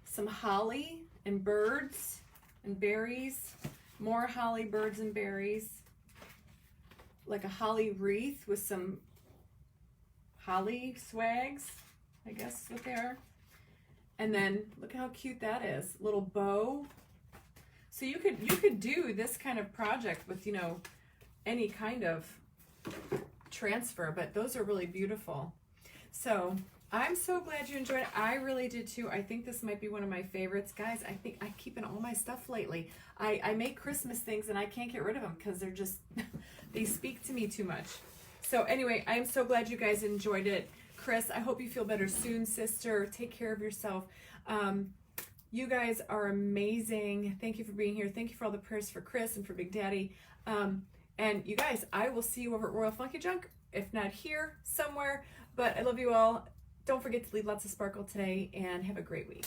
Some holly and birds and berries. More holly, birds, and berries. Like a holly wreath with some holly swags, I guess is what they are. And then look how cute that is. Little bow. So you could do this kind of project with, you know, any kind of transfer, but those are really beautiful. So I'm so glad you enjoyed it. I really did too. I think this might be one of my favorites. Guys, I think I keep in all my stuff lately. I make Christmas things and I can't get rid of them because they're just, they speak to me too much. So anyway, I'm so glad you guys enjoyed it. Chris, I hope you feel better soon, sister. Take care of yourself. You guys are amazing. Thank you for being here. Thank you for all the prayers for Chris and for Big Daddy. And you guys, I will see you over at Royal Funky Junk, if not here, somewhere. But I love you all. Don't forget to leave lots of sparkle today and have a great week.